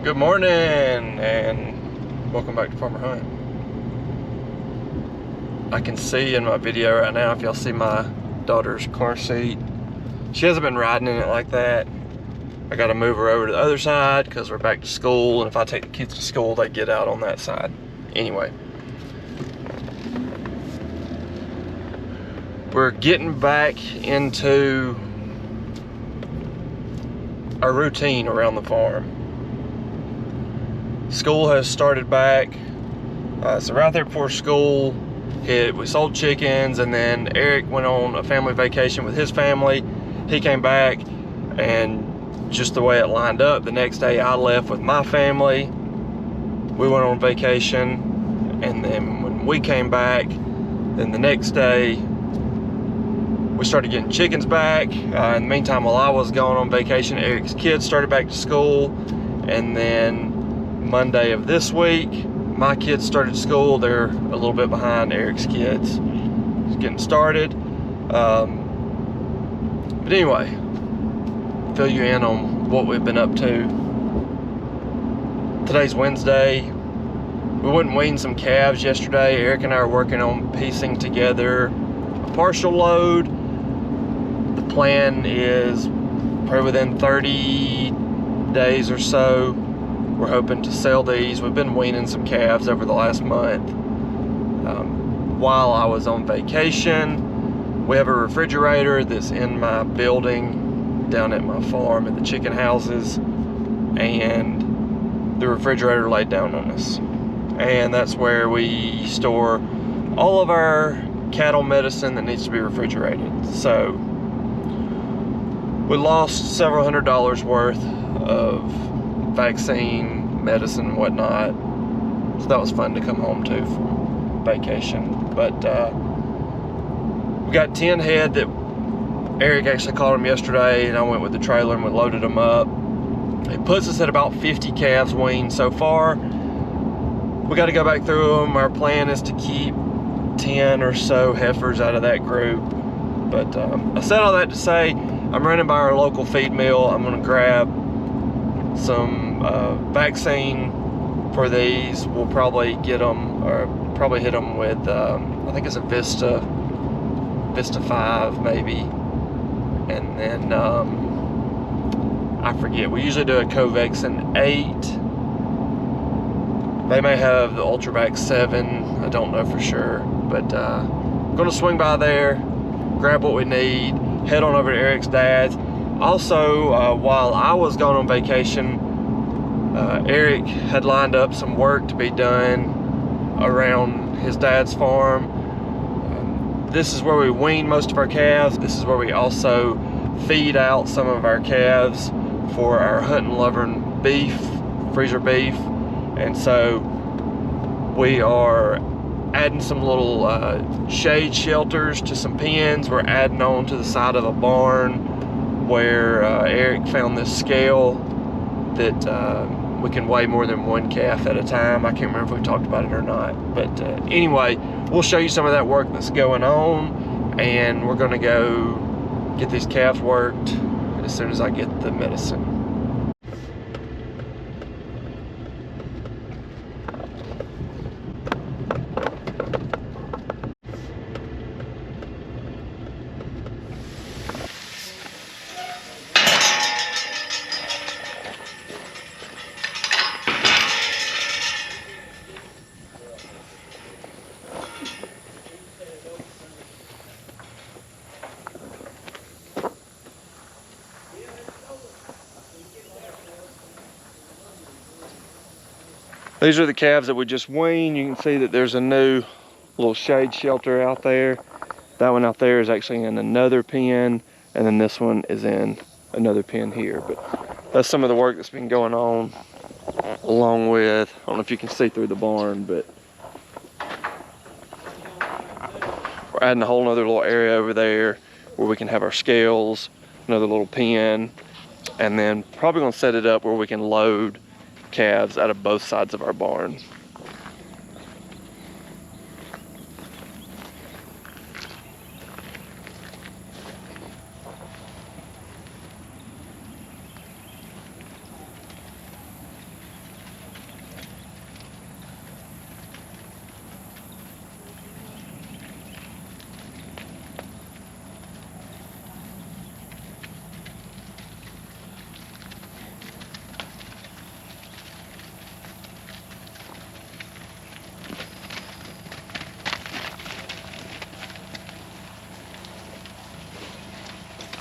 Good morning and welcome back to Farmer Hunt. I can see in my video right now, if y'all see my daughter's car seat, she hasn't been riding in it like that. I gotta move her over to the other side because we're back to school, and if I take the kids to school, they get out on that side. Anyway, we're getting back into our routine around the farm. School has started back, so right there before school hit, we sold chickens, and then Eric went on a family vacation with his family. He came back, and just the way it lined up, the next day I left with my family. We went on vacation, and then when we came back, then the next day we started getting chickens back. In the meantime, while I was going on vacation, Eric's kids started back to school, and then Monday of this week, my kids started school. They're a little bit behind Eric's kids. Just getting started. But anyway, fill you in on what we've been up to. Today's Wednesday. We went and weaned some calves yesterday. Eric and I are working on piecing together a partial load. The plan is probably within 30 days or so, we're hoping to sell these. We've been weaning some calves over the last month. While I was on vacation, we have a refrigerator that's in my building down at my farm at the chicken houses, and the refrigerator laid down on us. And that's where we store all of our cattle medicine that needs to be refrigerated. So we lost several $100s worth of vaccine, medicine, and whatnot. So that was fun to come home to from vacation. But we got 10 head that Eric actually caught them yesterday, and I went with the trailer and we loaded them up. It puts us at about 50 calves weaned so far. We got to go back through them. Our plan is to keep 10 or so heifers out of that group. But I said all that to say, I'm running by our local feed mill. I'm going to grab some vaccine for these. We'll probably get them, or probably hit them with I think it's a Vista 5 maybe, and then I forget, we usually do a Covaxin 8. They may have the Ultravax 7, I don't know for sure, but I'm gonna swing by there, grab what we need, head on over to Eric's dad's. Also, while I was going on vacation, Eric had lined up some work to be done around his dad's farm. This is where we wean most of our calves. This is where we also feed out some of our calves for our hunting loving beef, freezer beef. And so we are adding some little shade shelters to some pens. We're adding on to the side of a barn where Eric found this scale that we can weigh more than one calf at a time. I can't remember if we talked about it or not. But anyway, we'll show you some of that work that's going on, and we're gonna go get these calves worked as soon as I get the medicine. These are the calves that we just weaned. You can see that there's a new little shade shelter out there. That one out there is actually in another pen, and then this one is in another pen here. But that's some of the work that's been going on, along with, I don't know if you can see through the barn, but we're adding a whole nother little area over there where we can have our scales, another little pen, and then probably gonna set it up where we can load calves out of both sides of our barn.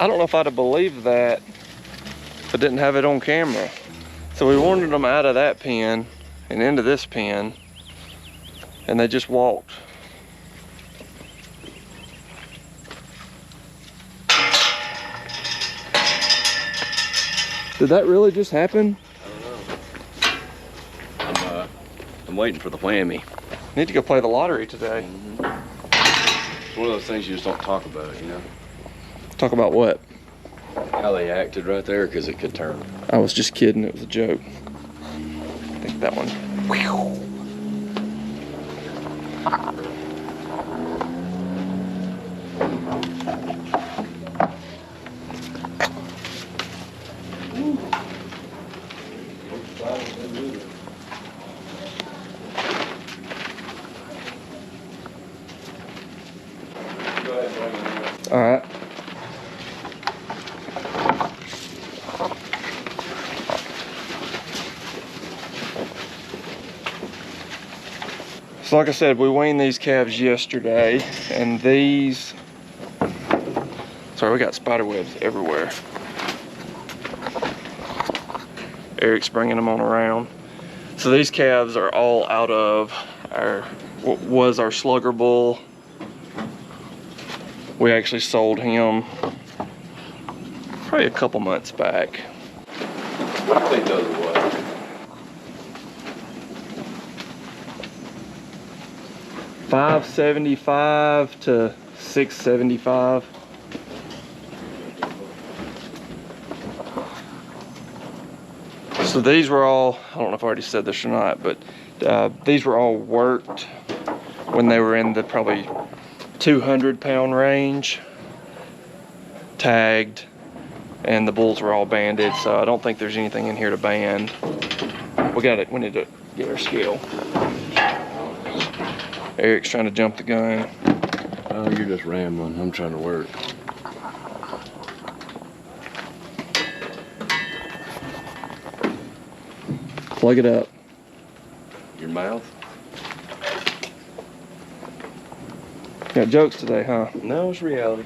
I don't know if I'd have believed that if I didn't have it on camera. So we wanted them out of that pen and into this pen, and they just walked. Did that really just happen? I don't know. I'm waiting for the whammy. Need to go play the lottery today. It's one of those things you just don't talk about, you know? Talk about what? How they acted right there, because it could turn. I was just kidding, it was a joke. I think that one. All right. So like I said, we weaned these calves yesterday, and these, sorry, we got spider webs everywhere. Eric's bringing them on around. So these calves are all out of our, what was our slugger bull. We actually sold him probably a couple months back. What do you think those are what? $575 to $675. So these were all, I don't know if I already said this or not, but these were all worked when they were in the probably 200-pound range, tagged, and the bulls were all banded, so I don't think there's anything in here to band. We need to get our scale. Eric's trying to jump the gun. Oh, you're just rambling. I'm trying to work. Plug it up. Your mouth? Got jokes today, huh? No, it's reality.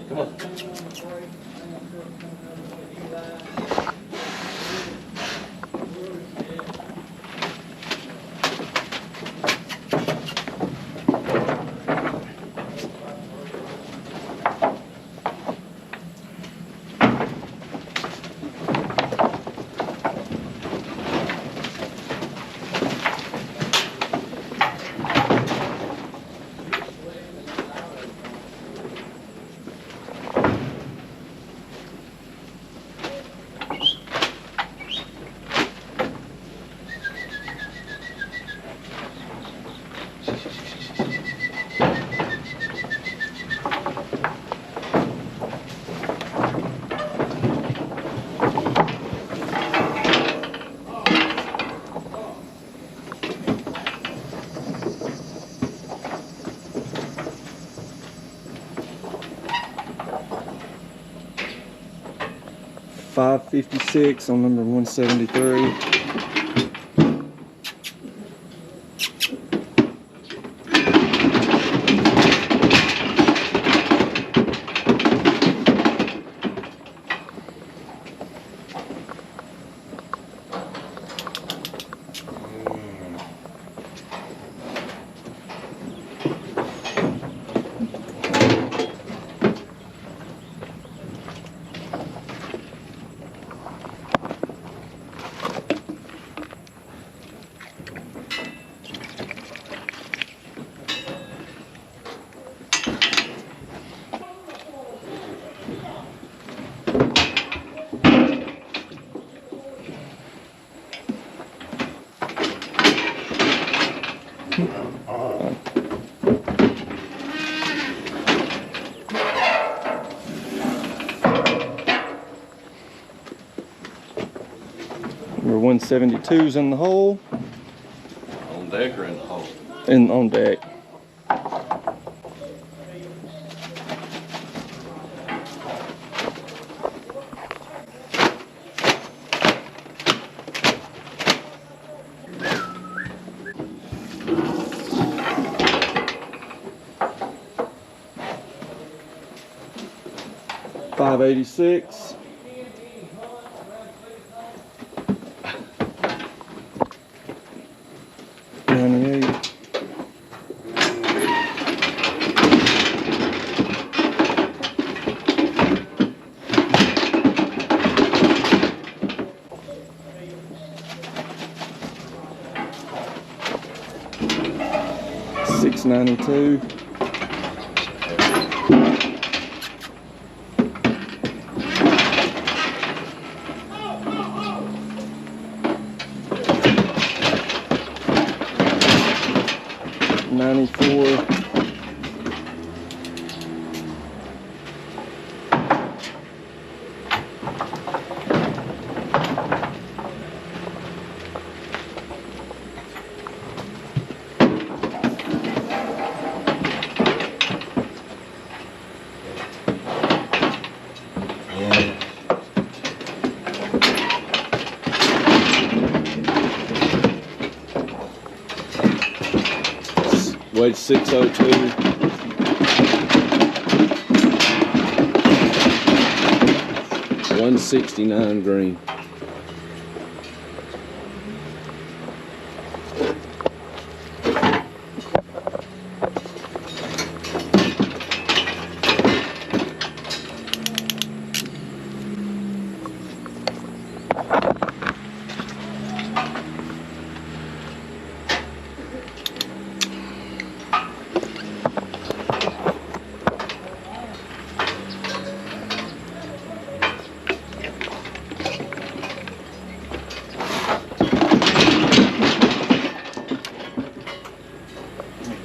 Come on. $556 on number 173. Number 172's in the hole. On deck or in the hole? On deck. 586. $6.92. $94. Weight 602. $169 green.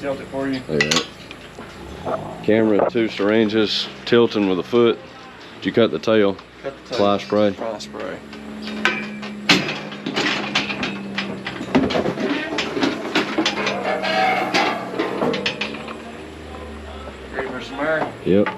Tilt it for you. Alright. Camera, 2 syringes, tilting with a foot. Did you cut the tail? Cut the tail. Fly spray. Fly spray. Ready for some air? Yep.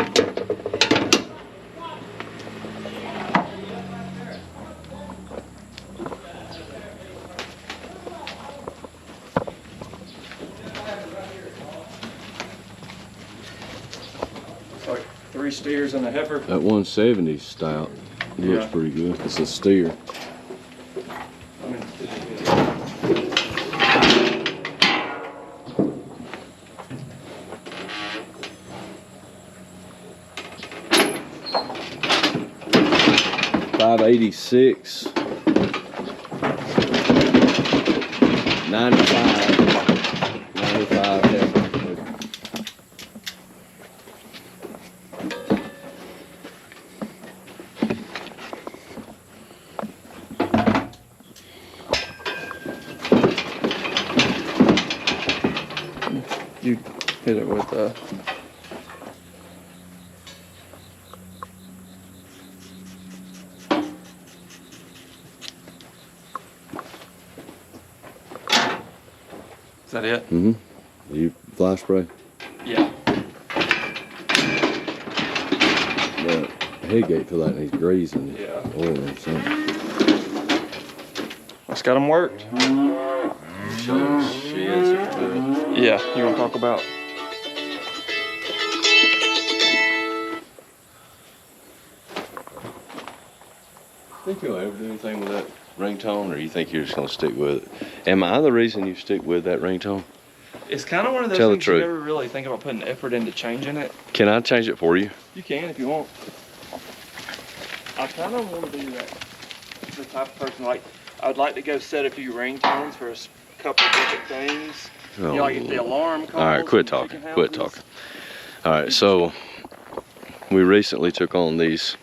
It's like 3 steers and a heifer. That 170 stout looks Yeah. pretty good. It's a steer. I mean, $586. 95. 95 heifer. you hit it with Is that it? Mm-hmm. You fly spray? Yeah. The head gate feel like he's grazing Yeah. oil or something. Let's got them worked. Yeah, you want to talk about? Think you'll ever do anything with that ringtone, or you think you're just gonna stick with it? Am I the reason you stick with that ringtone? It's kind of one of those Tell the things you truth. never really think about putting effort into changing it. Can I change it for you? You can if you want. I kind of want to be the type of person, like, I'd like to go set a few ringtones for a couple of different things. You know, like the alarm calls. All right, quit and talking. chicken Quit houses. talking. All right, so we recently took on these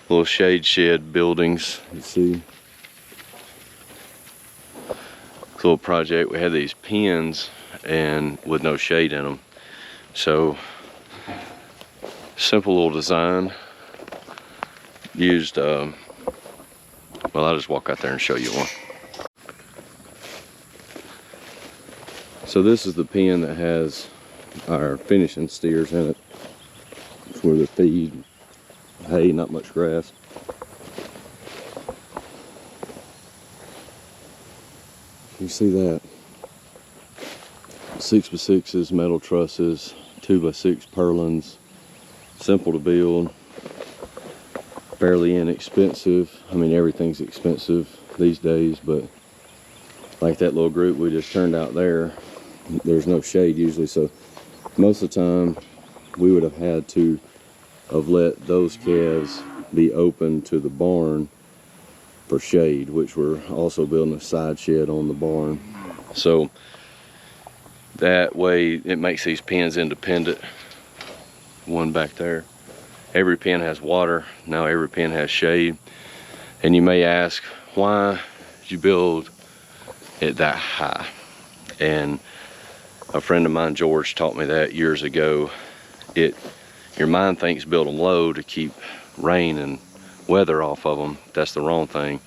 little shade shed buildings. You see, little project. We had these pens and with no shade in them. So simple little design. Used. Well, I'll just walk out there and show you one. So this is the pen that has our finishing steers in it. It's where they feed hay, not much grass. You see that? 6x6s, metal trusses, 2x6 purlins, simple to build. fairly inexpensive. I mean, everything's expensive these days, but like that little group we just turned out there, there's no shade usually, so most of the time we would have had to have let those calves be open to the barn for shade, which we're also building a side shed on the barn. So that way it makes these pens independent. One back there. Every pen has water. Now every pen has shade. And you may ask, why did you build it that high? And a friend of mine, George, taught me that years ago. Your mind thinks build them low to keep rain and weather off of them. That's the wrong thing.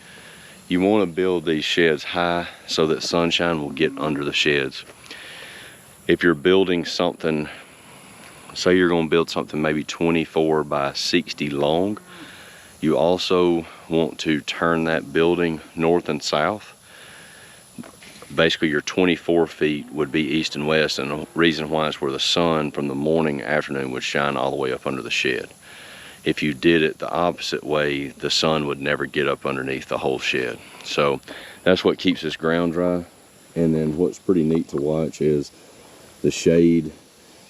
You want to build these sheds high so that sunshine will get under the sheds. If you're building something, say you're going to build something maybe 24 by 60 long, you also want to turn that building north and south. Basically your 24 feet would be east and west, and the reason why is where the sun from the morning, afternoon would shine all the way up under the shed. If you did it the opposite way, the sun would never get up underneath the whole shed. So that's what keeps this ground dry. And then what's pretty neat to watch is the shade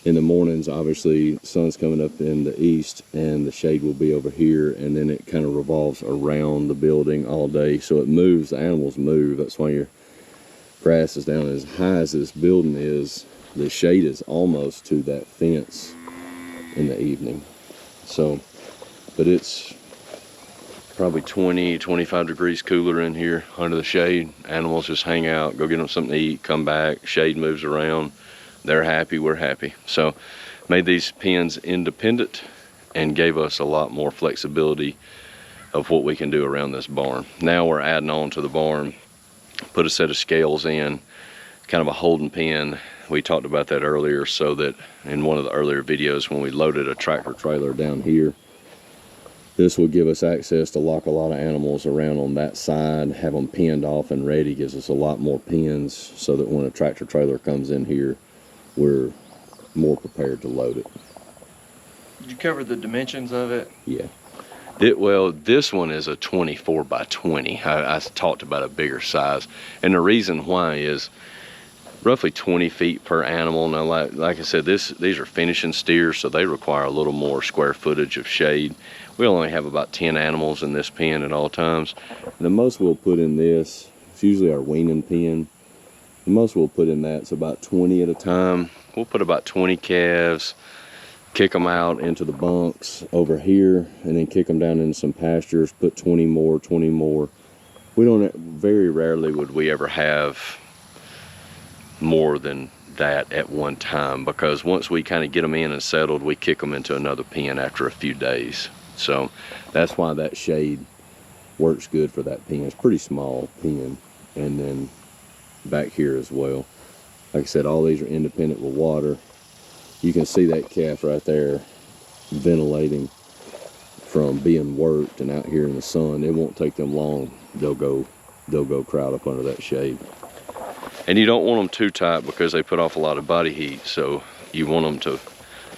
in the mornings. Obviously sun's coming up in the east and the shade will be over here, and then it kind of revolves around the building all day, so it moves, the animals move. That's why your grass is down as high as this building is. The shade is almost to that fence in the evening. So, but it's probably 20-25 degrees cooler in here under the shade. Animals just hang out, go get them something to eat, come back, shade moves around. They're happy, we're happy. So made these pens independent and gave us a lot more flexibility of what we can do around this barn. Now we're adding on to the barn, put a set of scales in, kind of a holding pen. We talked about that earlier, so that in one of the earlier videos when we loaded a tractor trailer down here, this will give us access to lock a lot of animals around on that side, have them penned off and ready. Gives us a lot more pens so that when a tractor trailer comes in here, we're more prepared to load it. Did you cover the dimensions of it? Yeah. Well, this one is a 24 by 20. I talked about a bigger size, and the reason why is roughly 20 feet per animal. Now, like I said, these are finishing steers, so they require a little more square footage of shade. We only have about 10 animals in this pen at all times. The most we'll put in this, it's usually our weaning pen. The most we'll put in that's about 20 at a time. We'll put about 20 calves, kick them out into the bunks over here, and then kick them down into some pastures, put 20 more. We don't, very rarely would we ever have more than that at one time, because once we kind of get them in and settled, we kick them into another pen after a few days. So that's why that shade works good for that pen. It's a pretty small pen. And then back here as well, like I said, all these are independent with water. You can see that calf right there ventilating from being worked and out here in the sun. It won't take them long. They'll go crowd up under that shade. And you don't want them too tight because they put off a lot of body heat, so you want them to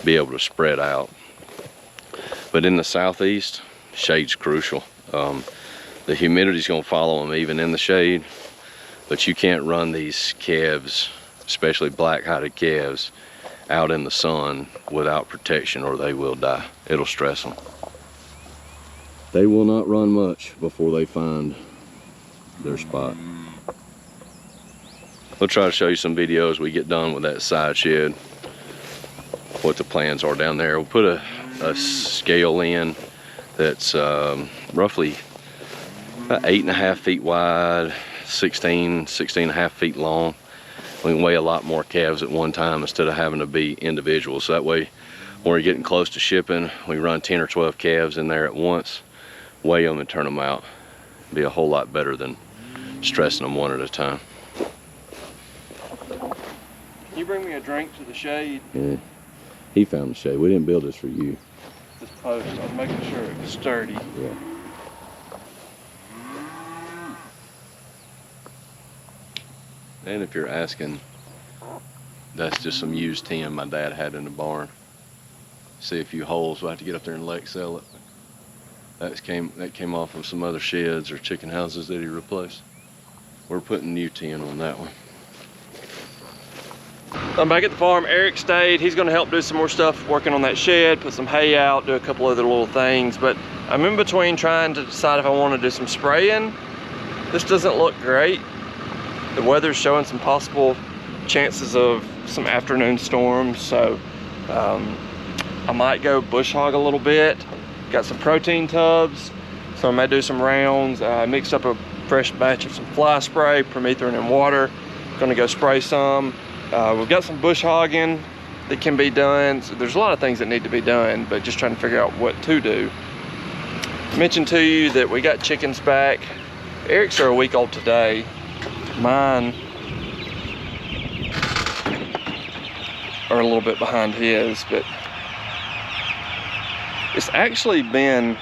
be able to spread out. But in the southeast, shade's crucial. The humidity's gonna follow them even in the shade, but you can't run these calves, especially black-hided calves, out in the sun without protection, or they will die. It'll stress them. They will not run much before they find their spot. We'll try to show you some videos we get done with that side shed, what the plans are down there. We'll put a scale in that's roughly about 8.5 feet wide, 16.5 feet long. We can weigh a lot more calves at one time instead of having to be individuals. So that way, when we're getting close to shipping, we run 10 or 12 calves in there at once, weigh them and turn them out. Be a whole lot better than stressing them one at a time. Can you bring me a drink to the shade? Yeah, he found the shade. We didn't build this for you. This post, I was making sure it was sturdy. Yeah. And if you're asking, that's just some used tin my dad had in the barn. See a few holes, we'll have to get up there and sell it. that came off of some other sheds or chicken houses that he replaced. We're putting new tin on that one. I'm back at the farm. Eric stayed. He's gonna help do some more stuff, working on that shed, put some hay out, do a couple other little things. But I'm in between trying to decide if I want to do some spraying. This doesn't look great. The weather's showing some possible chances of some afternoon storms, so I might go bush hog a little bit. Got some protein tubs, so I may do some rounds. I mixed up a fresh batch of some fly spray, permethrin and water. Gonna go spray some. We've got some bush hogging that can be done. So there's a lot of things that need to be done, but just trying to figure out what to do. I mentioned to you that we got chickens back. Eric's are a week old today. Mine are a little bit behind his, but it's actually been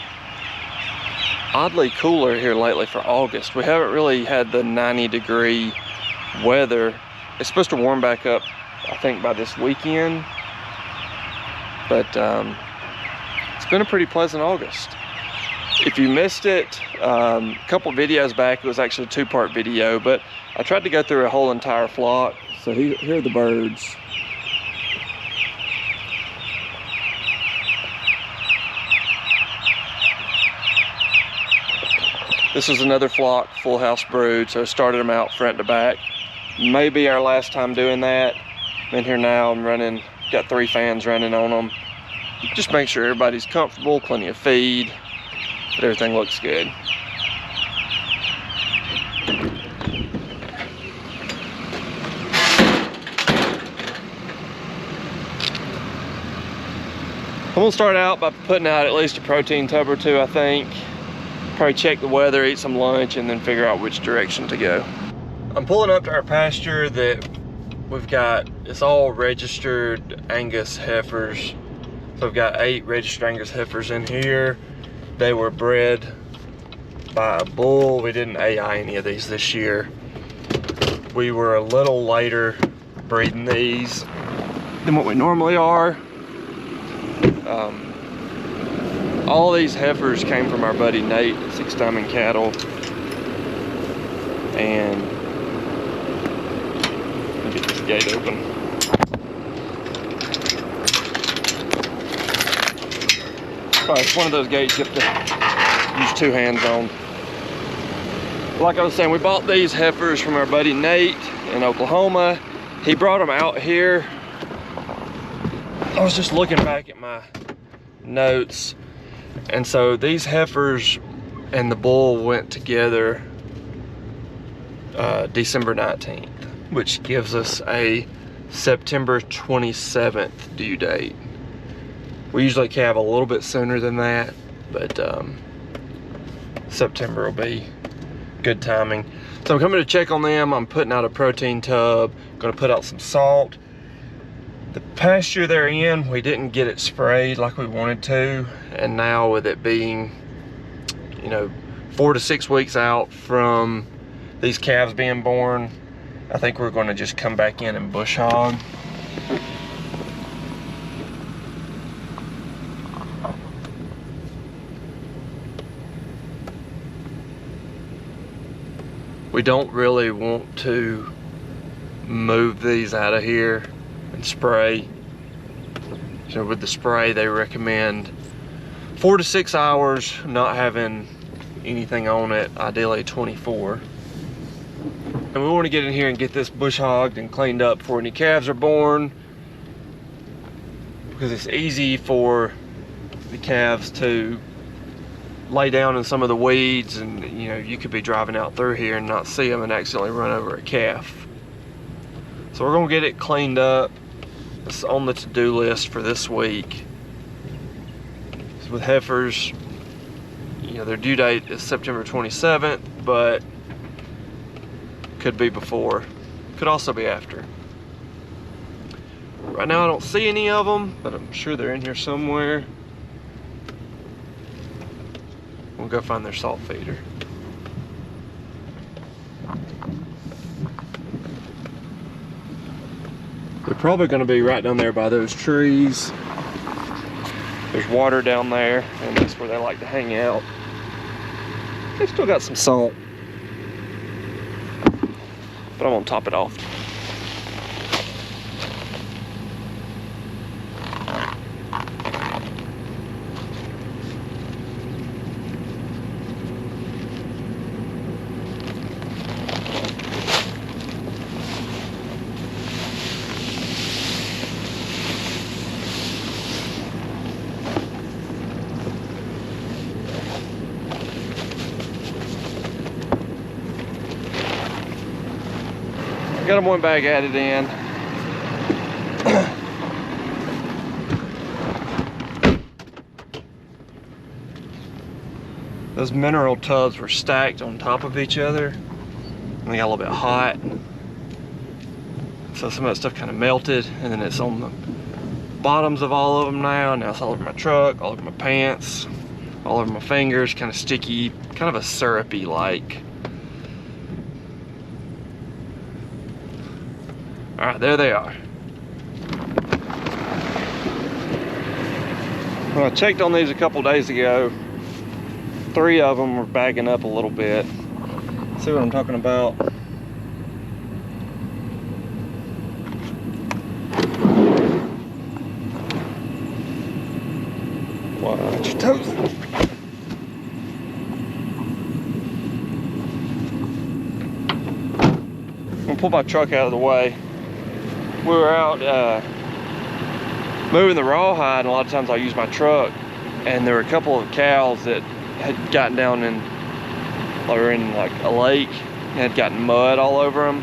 oddly cooler here lately for August. We haven't really had the 90-degree weather. It's supposed to warm back up, I think, by this weekend. But it's been a pretty pleasant August. If you missed it, a couple videos back, it was actually a two-part video, but I tried to go through a whole entire flock. So here are the birds. This is another flock, full house brood, so I started them out front to back. Maybe our last time doing that. I'm in here now, I'm running, got 3 fans running on them. Just make sure everybody's comfortable, plenty of feed, but everything looks good. I'm gonna start out by putting out at least a protein tub or 2, I think. Probably check the weather, eat some lunch, and then figure out which direction to go. I'm pulling up to our pasture that we've got. It's all registered Angus heifers. So I've got 8 registered Angus heifers in here. They were bred by a bull. We didn't AI any of these this year. We were a little later breeding these than what we normally are. All these heifers came from our buddy Nate at 6 Diamond Cattle. And let me get this gate open. Alright, it's one of those gates you have to use 2 hands on. Like I was saying, we bought these heifers from our buddy Nate in Oklahoma. He brought them out here. I was just looking back at my notes. And so these heifers and the bull went together December 19th, which gives us a September 27th due date. We usually calve a little bit sooner than that, but September will be good timing. So I'm coming to check on them. I'm putting out a protein tub, gonna put out some salt. The pasture they're in, we didn't get it sprayed like we wanted to, and now with it being, you know, 4 to 6 weeks out from these calves being born, I think we're going to just come back in and bush hog. We don't really want to move these out of here and spray. So with the spray, they recommend 4 to 6 hours, not having anything on it, ideally 24. And we want to get in here and get this bush hogged and cleaned up before any calves are born, because it's easy for the calves to lay down in some of the weeds, and you know, you could be driving out through here and not see them and accidentally run over a calf. So we're gonna get it cleaned up. It's on the to-do list for this week. So with heifers, you know, their due date is September 27th, but could be before, could also be after. Right now I don't see any of them, but I'm sure they're in here somewhere. We'll go find their salt feeder. They're probably going to be right down there by those trees. There's water down there, and that's where they like to hang out. They've still got some salt, but I'm gonna top it off. Got them one bag added in. Those mineral tubs were stacked on top of each other, and they got a little bit hot. So some of that stuff kind of melted, and then it's on the bottoms of all of them now. Now it's all over my truck, all over my pants, all over my fingers, kind of sticky, kind of a syrupy like. All right, there they are. Well, I checked on these a couple days ago. 3 of them were bagging up a little bit. See what I'm talking about? Watch your toes. I'm gonna pull my truck out of the way. We were out moving the rawhide, and a lot of times I use my truck, and there were a couple of cows that had gotten down in, they were in like a lake, and had gotten mud all over them,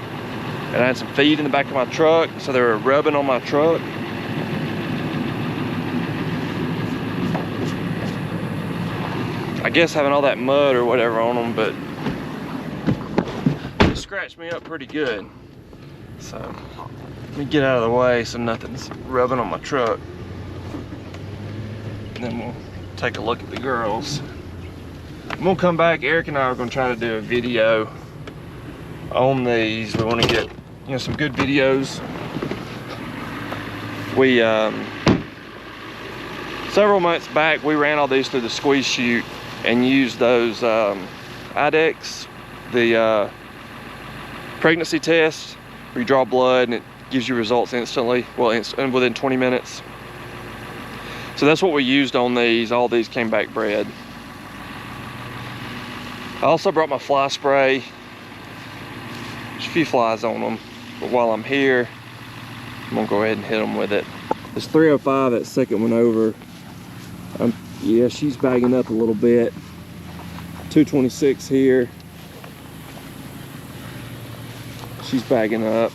and I had some feed in the back of my truck, so they were rubbing on my truck. I guess having all that mud or whatever on them, but it scratched me up pretty good. So let me get out of the way so nothing's rubbing on my truck. And then we'll take a look at the girls. I'm gonna come back. Eric and I are gonna try to do a video on these. We want to get, you know, some good videos. We several months back we ran all these through the squeeze chute and used those IDEX, the pregnancy test, where you draw blood and it gives you results instantly, well, within 20 minutes. So that's what we used on these. All these came back bred. I also brought my fly spray. There's a few flies on them, but while I'm here, I'm gonna go ahead and hit them with it. This 305, that second one over, yeah, she's bagging up a little bit. 226 here. She's bagging up.